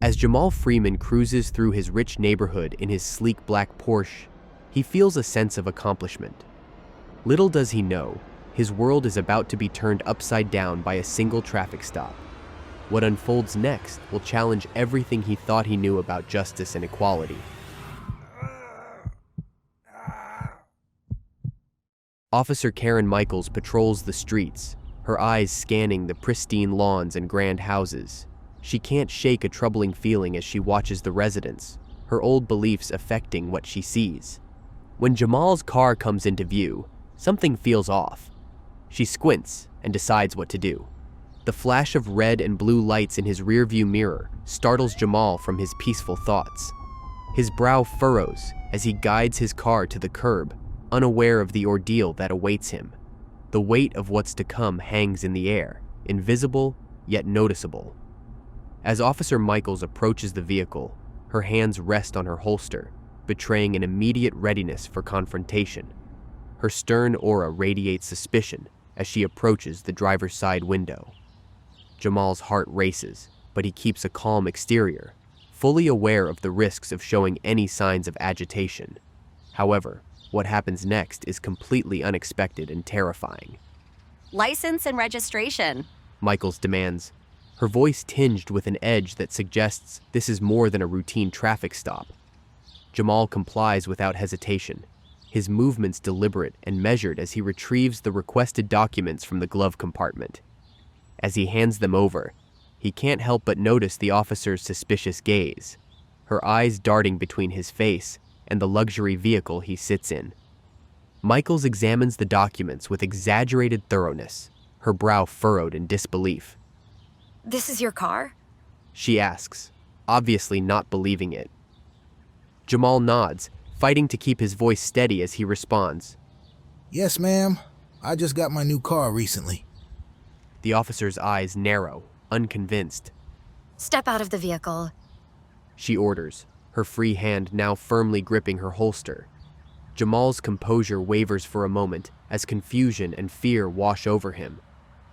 As Jamal Freeman cruises through his rich neighborhood in his sleek black Porsche, he feels a sense of accomplishment. Little does he know, his world is about to be turned upside down by a single traffic stop. What unfolds next will challenge everything he thought he knew about justice and equality. Officer Karen Michaels patrols the streets, her eyes scanning the pristine lawns and grand houses. She can't shake a troubling feeling as she watches the residents, her old beliefs affecting what she sees. When Jamal's car comes into view, something feels off. She squints and decides what to do. The flash of red and blue lights in his rearview mirror startles Jamal from his peaceful thoughts. His brow furrows as he guides his car to the curb, unaware of the ordeal that awaits him. The weight of what's to come hangs in the air, invisible yet noticeable. As Officer Michaels approaches the vehicle, her hands rest on her holster, betraying an immediate readiness for confrontation. Her stern aura radiates suspicion as she approaches the driver's side window. Jamal's heart races, but he keeps a calm exterior, fully aware of the risks of showing any signs of agitation. However, what happens next is completely unexpected and terrifying. License and registration, Michaels demands, her voice tinged with an edge that suggests this is more than a routine traffic stop. Jamal complies without hesitation, his movements deliberate and measured as he retrieves the requested documents from the glove compartment. As he hands them over, he can't help but notice the officer's suspicious gaze, her eyes darting between his face and the luxury vehicle he sits in. Michaels examines the documents with exaggerated thoroughness, her brow furrowed in disbelief. "This is your car?" she asks, obviously not believing it. Jamal nods, fighting to keep his voice steady as he responds. "Yes, ma'am. I just got my new car recently." The officer's eyes narrow, unconvinced. "Step out of the vehicle," she orders, her free hand now firmly gripping her holster. Jamal's composure wavers for a moment as confusion and fear wash over him.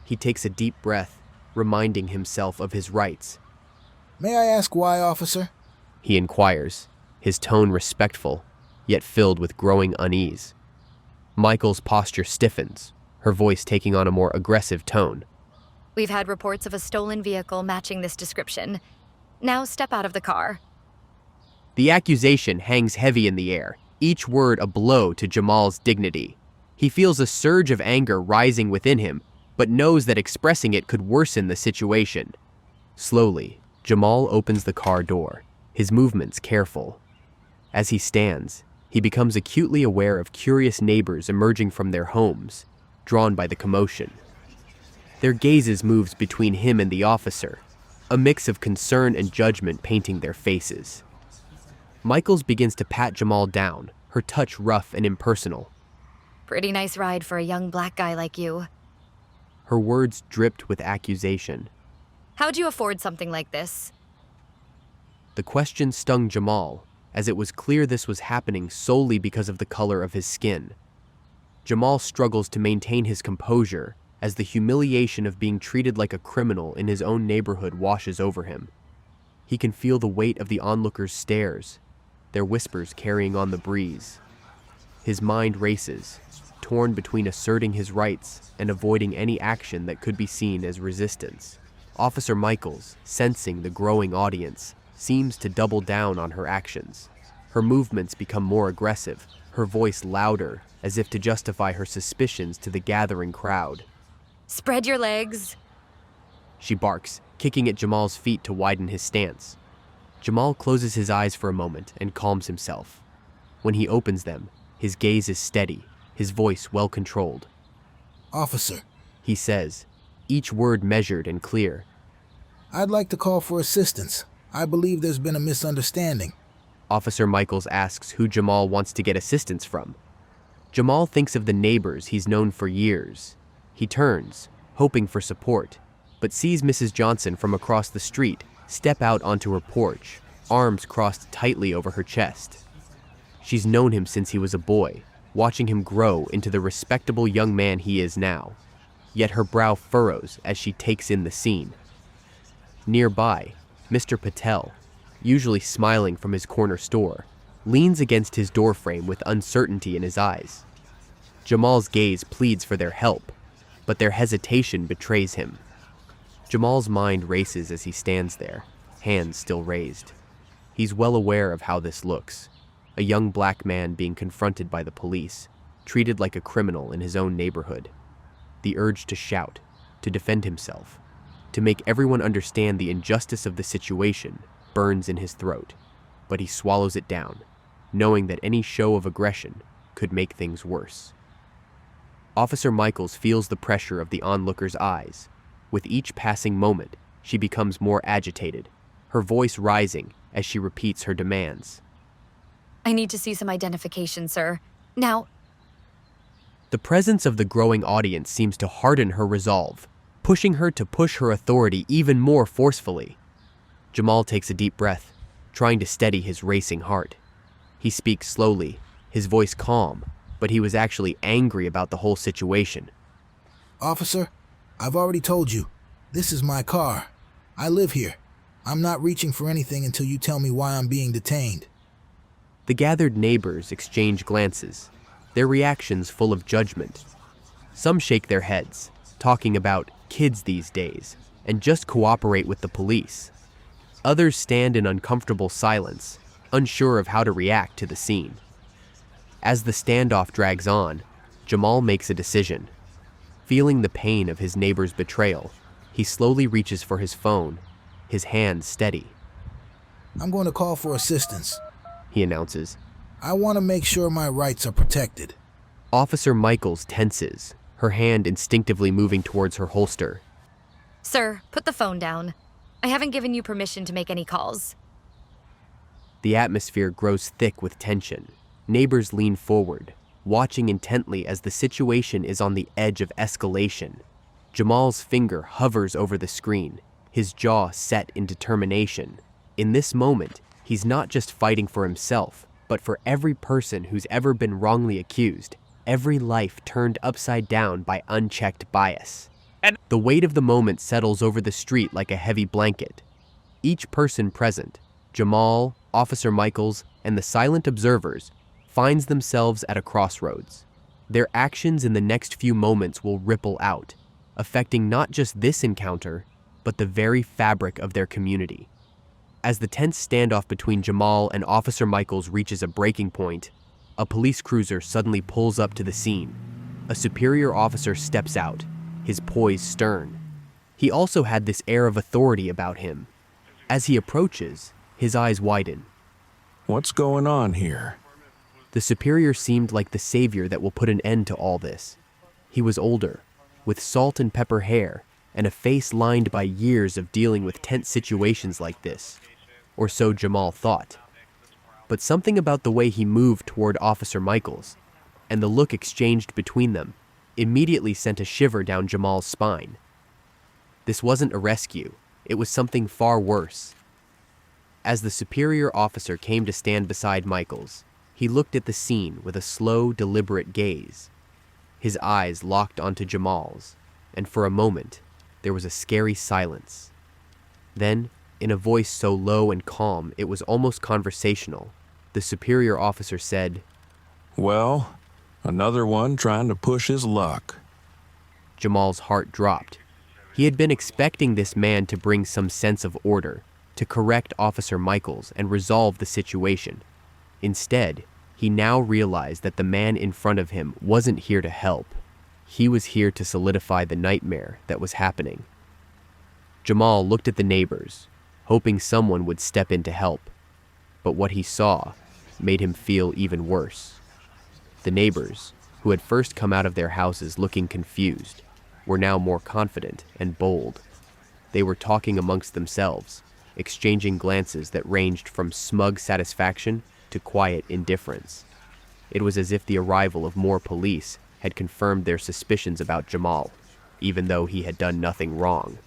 He takes a deep breath, reminding himself of his rights. "May I ask why, officer?" he inquires, his tone respectful, yet filled with growing unease. Michael's posture stiffens, her voice taking on a more aggressive tone. "We've had reports of a stolen vehicle matching this description. Now step out of the car." The accusation hangs heavy in the air, each word a blow to Jamal's dignity. He feels a surge of anger rising within him, but knows that expressing it could worsen the situation. Slowly, Jamal opens the car door, his movements careful. As he stands, he becomes acutely aware of curious neighbors emerging from their homes, drawn by the commotion. Their gazes moves between him and the officer, a mix of concern and judgment painting their faces. Michaels begins to pat Jamal down, her touch rough and impersonal. "Pretty nice ride for a young black guy like you." Her words dripped with accusation. "How'd you afford something like this?" The question stung Jamal, as it was clear this was happening solely because of the color of his skin. Jamal struggles to maintain his composure as the humiliation of being treated like a criminal in his own neighborhood washes over him. He can feel the weight of the onlookers' stares, their whispers carrying on the breeze. His mind races, torn between asserting his rights and avoiding any action that could be seen as resistance. Officer Michaels, sensing the growing audience, seems to double down on her actions. Her movements become more aggressive, her voice louder, as if to justify her suspicions to the gathering crowd. "Spread your legs," she barks, kicking at Jamal's feet to widen his stance. Jamal closes his eyes for a moment and calms himself. When he opens them, his gaze is steady, his voice well-controlled. "Officer," he says, each word measured and clear. "I'd like to call for assistance. I believe there's been a misunderstanding." Officer Michaels asks who Jamal wants to get assistance from. Jamal thinks of the neighbors he's known for years. He turns, hoping for support, but sees Mrs. Johnson from across the street step out onto her porch, arms crossed tightly over her chest. She's known him since he was a boy, watching him grow into the respectable young man he is now. Yet her brow furrows as she takes in the scene. Nearby, Mr. Patel, usually smiling from his corner store, leans against his doorframe with uncertainty in his eyes. Jamal's gaze pleads for their help, but their hesitation betrays him. Jamal's mind races as he stands there, hands still raised. He's well aware of how this looks. A young black man being confronted by the police, treated like a criminal in his own neighborhood. The urge to shout, to defend himself, to make everyone understand the injustice of the situation burns in his throat, but he swallows it down, knowing that any show of aggression could make things worse. Officer Michaels feels the pressure of the onlooker's eyes. With each passing moment, she becomes more agitated, her voice rising as she repeats her demands. I need to see some identification, sir. Now. The presence of the growing audience seems to harden her resolve, pushing her to push her authority even more forcefully. Jamal takes a deep breath, trying to steady his racing heart. He speaks slowly, his voice calm, but he was actually angry about the whole situation. Officer, I've already told you, this is my car. I live here. I'm not reaching for anything until you tell me why I'm being detained. The gathered neighbors exchange glances, their reactions full of judgment. Some shake their heads, talking about kids these days, and just cooperate with the police. Others stand in uncomfortable silence, unsure of how to react to the scene. As the standoff drags on, Jamal makes a decision. Feeling the pain of his neighbor's betrayal, he slowly reaches for his phone, his hand steady. I'm going to call for assistance, he announces. I want to make sure my rights are protected. Officer Michaels tenses, her hand instinctively moving towards her holster. Sir, put the phone down. I haven't given you permission to make any calls. The atmosphere grows thick with tension. Neighbors lean forward, watching intently as the situation is on the edge of escalation. Jamal's finger hovers over the screen, his jaw set in determination. In this moment, he's not just fighting for himself, but for every person who's ever been wrongly accused, every life turned upside down by unchecked bias. And the weight of the moment settles over the street like a heavy blanket. Each person present, Jamal, Officer Michaels, and the silent observers, finds themselves at a crossroads. Their actions in the next few moments will ripple out, affecting not just this encounter, but the very fabric of their community. As the tense standoff between Jamal and Officer Michaels reaches a breaking point, a police cruiser suddenly pulls up to the scene. A superior officer steps out, his poise stern. He also had this air of authority about him. As he approaches, his eyes widen. What's going on here? The superior seemed like the savior that will put an end to all this. He was older, with salt and pepper hair, and a face lined by years of dealing with tense situations like this. Or so Jamal thought. But something about the way he moved toward Officer Michaels, and the look exchanged between them, immediately sent a shiver down Jamal's spine. This wasn't a rescue, it was something far worse. As the superior officer came to stand beside Michaels, he looked at the scene with a slow, deliberate gaze. His eyes locked onto Jamal's, and for a moment, there was a scary silence. Then, in a voice so low and calm it was almost conversational, the superior officer said, Well, another one trying to push his luck. Jamal's heart dropped. He had been expecting this man to bring some sense of order, to correct Officer Michaels and resolve the situation. Instead, he now realized that the man in front of him wasn't here to help. He was here to solidify the nightmare that was happening. Jamal looked at the neighbors, hoping someone would step in to help. But what he saw made him feel even worse. The neighbors, who had first come out of their houses looking confused, were now more confident and bold. They were talking amongst themselves, exchanging glances that ranged from smug satisfaction to quiet indifference. It was as if the arrival of more police had confirmed their suspicions about Jamal, even though he had done nothing wrong.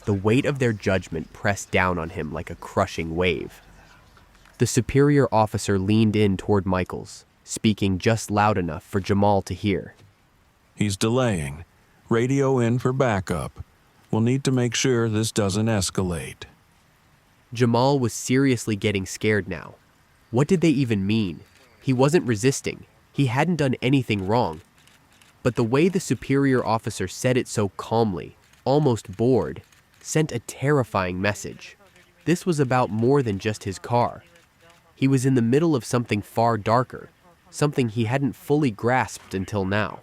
The weight of their judgment pressed down on him like a crushing wave. The superior officer leaned in toward Michaels, speaking just loud enough for Jamal to hear. He's delaying. Radio in for backup. We'll need to make sure this doesn't escalate. Jamal was seriously getting scared now. What did they even mean? He wasn't resisting. He hadn't done anything wrong. But the way the superior officer said it so calmly, almost bored, sent a terrifying message. This was about more than just his car. He was in the middle of something far darker, something he hadn't fully grasped until now.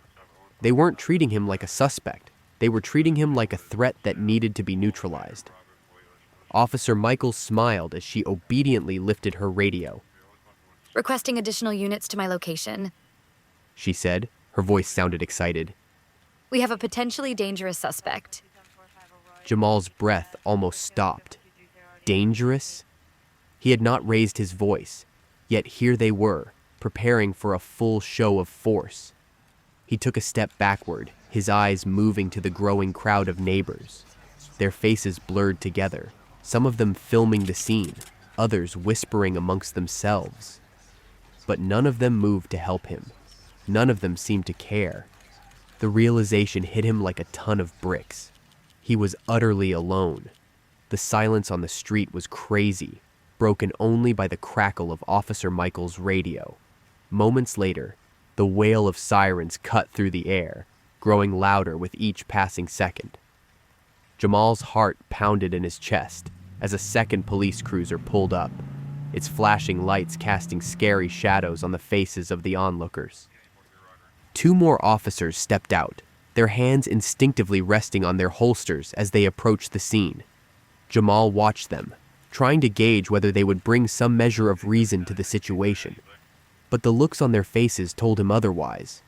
They weren't treating him like a suspect. They were treating him like a threat that needed to be neutralized. Officer Michaels smiled as she obediently lifted her radio. Requesting additional units to my location. She said. Her voice sounded excited. We have a potentially dangerous suspect. Jamal's breath almost stopped. Dangerous? He had not raised his voice, yet here they were, preparing for a full show of force. He took a step backward, his eyes moving to the growing crowd of neighbors. Their faces blurred together, some of them filming the scene, others whispering amongst themselves. But none of them moved to help him. None of them seemed to care. The realization hit him like a ton of bricks. He was utterly alone. The silence on the street was crazy, broken only by the crackle of Officer Michaels' radio. Moments later, the wail of sirens cut through the air, growing louder with each passing second. Jamal's heart pounded in his chest as a second police cruiser pulled up, its flashing lights casting scary shadows on the faces of the onlookers. 2 more officers stepped out, their hands instinctively resting on their holsters as they approached the scene. Jamal watched them, trying to gauge whether they would bring some measure of reason to the situation. But the looks on their faces told him otherwise.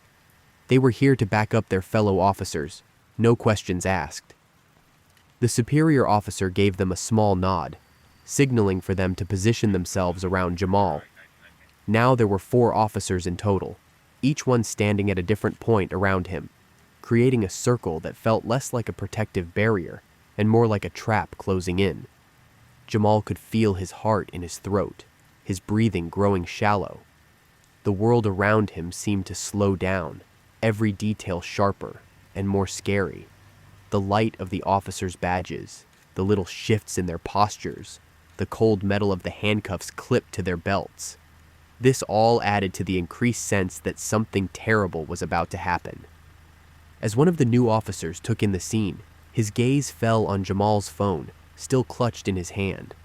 They were here to back up their fellow officers, no questions asked. The superior officer gave them a small nod, signaling for them to position themselves around Jamal. Now there were 4 officers in total, each one standing at a different point around him, creating a circle that felt less like a protective barrier and more like a trap closing in. Jamal could feel his heart in his throat, his breathing growing shallow. The world around him seemed to slow down, every detail sharper and more scary. The light of the officers' badges, the little shifts in their postures, the cold metal of the handcuffs clipped to their belts. This all added to the increased sense that something terrible was about to happen. As one of the new officers took in the scene, his gaze fell on Jamal's phone, still clutched in his hand.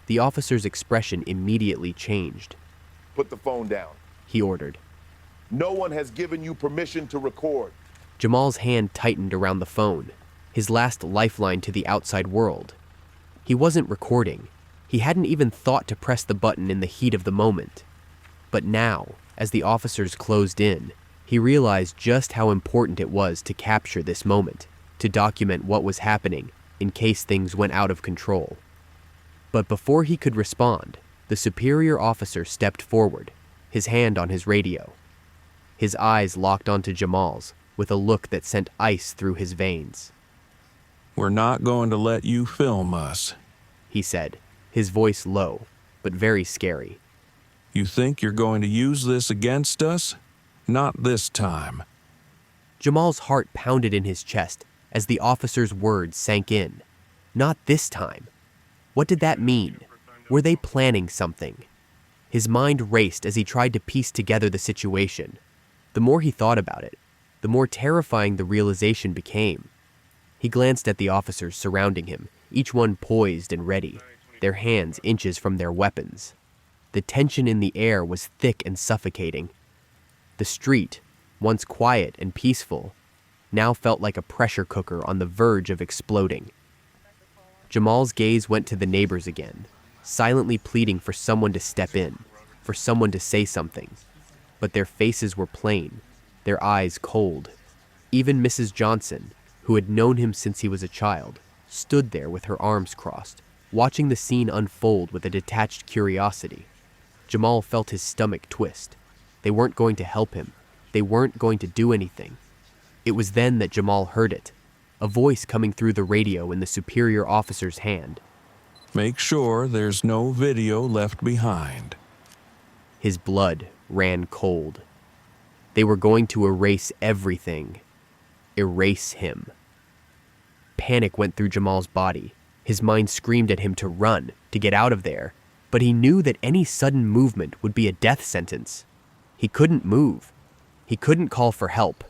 The officer's expression immediately changed. Put the phone down, he ordered. No one has given you permission to record. Jamal's hand tightened around the phone, his last lifeline to the outside world. He wasn't recording. He hadn't even thought to press the button in the heat of the moment. But now, as the officers closed in, he realized just how important it was to capture this moment, to document what was happening in case things went out of control. But before he could respond, the superior officer stepped forward, his hand on his radio. His eyes locked onto Jamal's with a look that sent ice through his veins. We're not going to let you film us, he said, his voice low, but very scary. You think you're going to use this against us? Not this time. Jamal's heart pounded in his chest as the officer's words sank in. Not this time. What did that mean? Were they planning something? His mind raced as he tried to piece together the situation. The more he thought about it, the more terrifying the realization became. He glanced at the officers surrounding him, each one poised and ready, their hands inches from their weapons. The tension in the air was thick and suffocating. The street, once quiet and peaceful, now felt like a pressure cooker on the verge of exploding. Jamal's gaze went to the neighbors again, silently pleading for someone to step in, for someone to say something. But their faces were plain, their eyes cold. Even Mrs. Johnson, who had known him since he was a child, stood there with her arms crossed, watching the scene unfold with a detached curiosity. Jamal felt his stomach twist. They weren't going to help him. They weren't going to do anything. It was then that Jamal heard it, a voice coming through the radio in the superior officer's hand. Make sure there's no video left behind. His blood ran cold. They were going to erase everything. Erase him. Panic went through Jamal's body. His mind screamed at him to run, to get out of there, but he knew that any sudden movement would be a death sentence. He couldn't move. He couldn't call for help.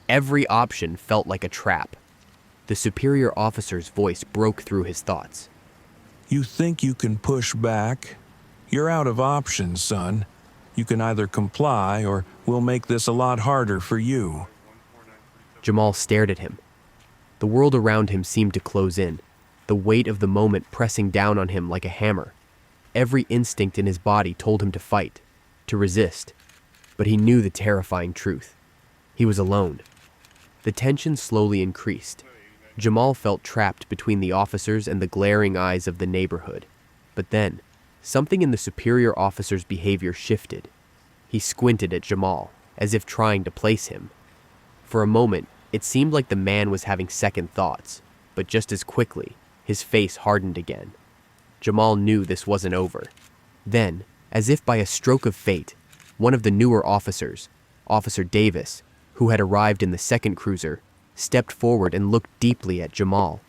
Every option felt like a trap. The superior officer's voice broke through his thoughts. You think you can push back? You're out of options, son. You can either comply or we'll make this a lot harder for you. Jamal stared at him. The world around him seemed to close in, the weight of the moment pressing down on him like a hammer. Every instinct in his body told him to fight, to resist, but he knew the terrifying truth. He was alone. The tension slowly increased. Jamal felt trapped between the officers and the glaring eyes of the neighborhood. But then, something in the superior officer's behavior shifted. He squinted at Jamal, as if trying to place him. For a moment, it seemed like the man was having second thoughts, but just as quickly, his face hardened again. Jamal knew this wasn't over. Then, as if by a stroke of fate, one of the newer officers, Officer Davis, who had arrived in the second cruiser, stepped forward and looked deeply at Jamal.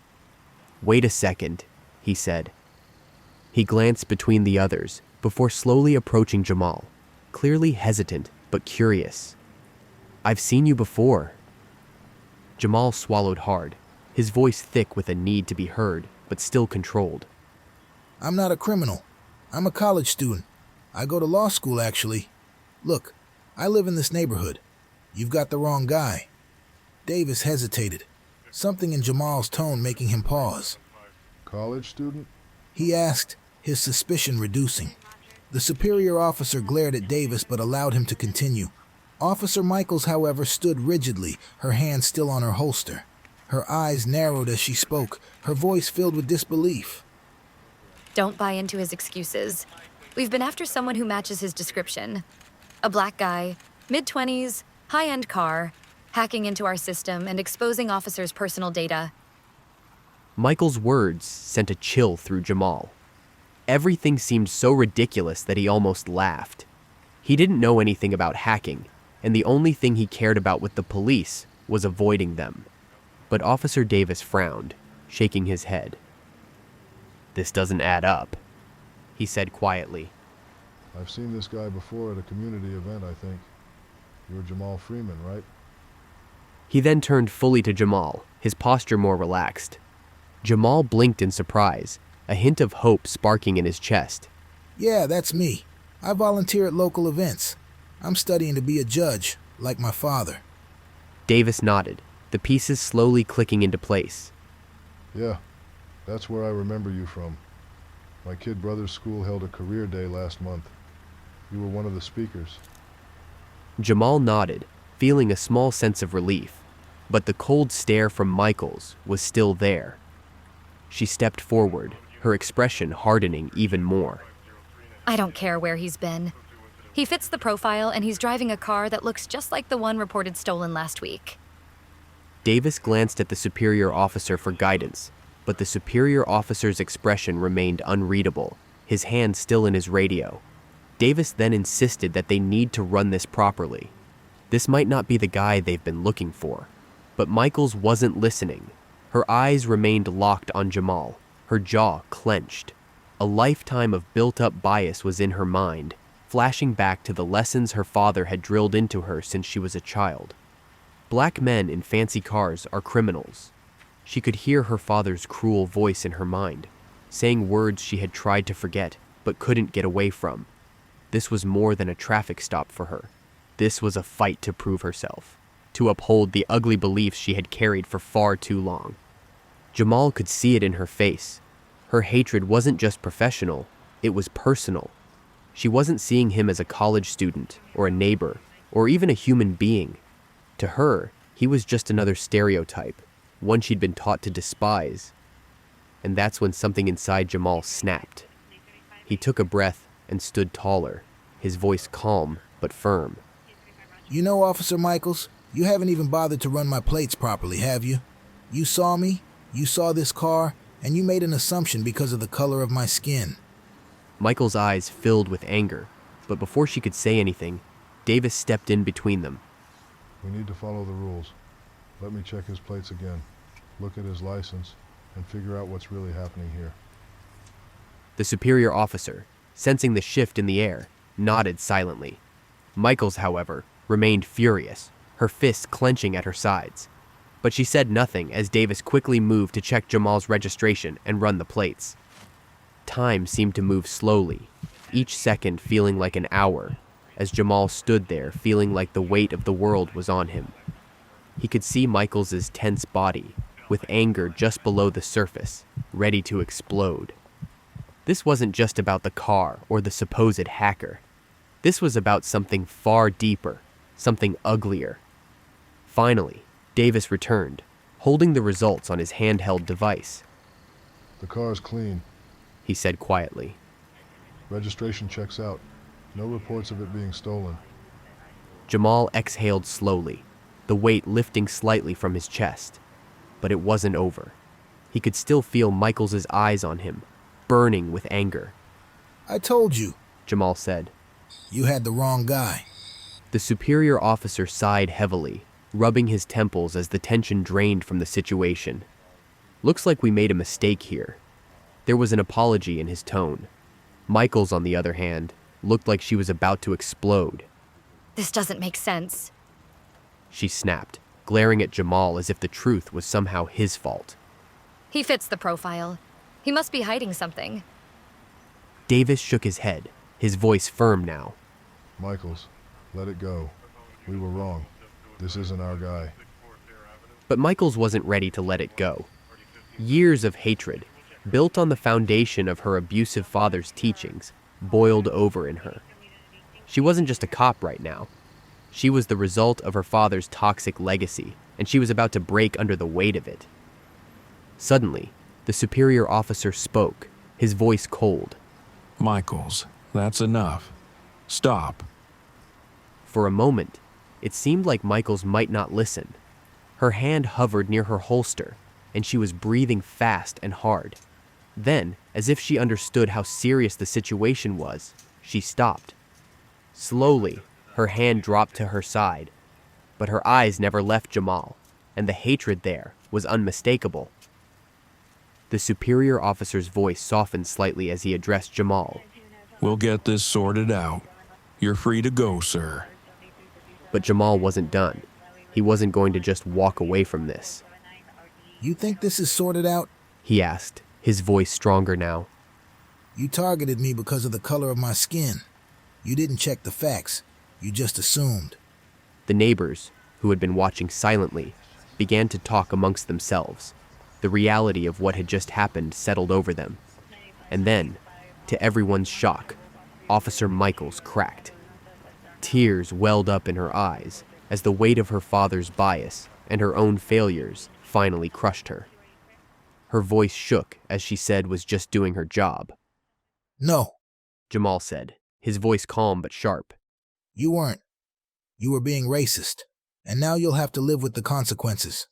"Wait a second," he said. He glanced between the others before slowly approaching Jamal, clearly hesitant but curious. "I've seen you before." Jamal swallowed hard, his voice thick with a need to be heard, but still controlled. I'm not a criminal. I'm a college student. I go to law school, actually. Look, I live in this neighborhood. You've got the wrong guy. Davis hesitated, something in Jamal's tone making him pause. College student? He asked, his suspicion reducing. The superior officer glared at Davis but allowed him to continue. Officer Michaels, however, stood rigidly, her hand still on her holster. Her eyes narrowed as she spoke, her voice filled with disbelief. Don't buy into his excuses. We've been after someone who matches his description. A black guy, mid-20s, high-end car, hacking into our system and exposing officers' personal data. Michael's words sent a chill through Jamal. Everything seemed so ridiculous that he almost laughed. He didn't know anything about hacking, and the only thing he cared about with the police was avoiding them. But Officer Davis frowned, shaking his head. "This doesn't add up," he said quietly. I've seen this guy before at a community event, I think. You're Jamal Freeman, right? He then turned fully to Jamal, his posture more relaxed. Jamal blinked in surprise, a hint of hope sparking in his chest. Yeah, that's me. I volunteer at local events. I'm studying to be a judge, like my father. Davis nodded, the pieces slowly clicking into place. Yeah, that's where I remember you from. My kid brother's school held a career day last month. You were one of the speakers. Jamal nodded, feeling a small sense of relief, but the cold stare from Michaels was still there. She stepped forward, her expression hardening even more. I don't care where he's been. He fits the profile and he's driving a car that looks just like the one reported stolen last week. Davis glanced at the superior officer for guidance, but the superior officer's expression remained unreadable, his hand still in his radio. Davis then insisted that they need to run this properly. This might not be the guy they've been looking for. But Michaels wasn't listening. Her eyes remained locked on Jamal, her jaw clenched. A lifetime of built-up bias was in her mind, flashing back to the lessons her father had drilled into her since she was a child. Black men in fancy cars are criminals. She could hear her father's cruel voice in her mind, saying words she had tried to forget but couldn't get away from. This was more than a traffic stop for her. This was a fight to prove herself, to uphold the ugly beliefs she had carried for far too long. Jamal could see it in her face. Her hatred wasn't just professional, it was personal. She wasn't seeing him as a college student, or a neighbor, or even a human being. To her, he was just another stereotype, one she'd been taught to despise. And that's when something inside Jamal snapped. He took a breath and stood taller, his voice calm but firm. You know, Officer Michaels, you haven't even bothered to run my plates properly, have you? You saw me, you saw this car, and you made an assumption because of the color of my skin. Michael's eyes filled with anger, but before she could say anything, Davis stepped in between them. We need to follow the rules. Let me check his plates again. Look at his license. and figure out what's really happening here. The superior officer, sensing the shift in the air, nodded silently. Michaels, however, remained furious, her fists clenching at her sides. But she said nothing as Davis quickly moved to check Jamal's registration and run the plates. Time seemed to move slowly, each second feeling like an hour, as Jamal stood there feeling like the weight of the world was on him. He could see Michaels's tense body, with anger just below the surface, ready to explode. This wasn't just about the car or the supposed hacker. This was about something far deeper, something uglier. Finally, Davis returned, holding the results on his handheld device. The car's clean. He said quietly. Registration checks out. No reports of it being stolen. Jamal exhaled slowly, the weight lifting slightly from his chest. But it wasn't over. He could still feel Michaels's eyes on him, burning with anger. I told you, Jamal said. you had the wrong guy. The superior officer sighed heavily, rubbing his temples as the tension drained from the situation. Looks like we made a mistake here. There was an apology in his tone. Michaels, on the other hand, looked like she was about to explode. This doesn't make sense. She snapped, glaring at Jamal as if the truth was somehow his fault. He fits the profile. He must be hiding something. Davis shook his head, his voice firm now. Michaels, let it go. We were wrong. This isn't our guy. But Michaels wasn't ready to let it go. Years of hatred, built on the foundation of her abusive father's teachings, boiled over in her. She wasn't just a cop right now. She was the result of her father's toxic legacy, and she was about to break under the weight of it. Suddenly, the superior officer spoke, his voice cold. Michaels, that's enough. Stop. For a moment, it seemed like Michaels might not listen. Her hand hovered near her holster, and she was breathing fast and hard. Then, as if she understood how serious the situation was, she stopped. Slowly, her hand dropped to her side, but her eyes never left Jamal, and the hatred there was unmistakable. The superior officer's voice softened slightly as he addressed Jamal. We'll get this sorted out. You're free to go, sir. But Jamal wasn't done. He wasn't going to just walk away from this. You think this is sorted out? He asked, his voice stronger now. You targeted me because of the color of my skin. You didn't check the facts. You just assumed. The neighbors, who had been watching silently, began to talk amongst themselves. The reality of what had just happened settled over them. And then, to everyone's shock, Officer Michaels cracked. Tears welled up in her eyes as the weight of her father's bias and her own failures finally crushed her. Her voice shook as she said was just doing her job. No, Jamal said, his voice calm but sharp. you weren't. You were being racist. And now you'll have to live with the consequences.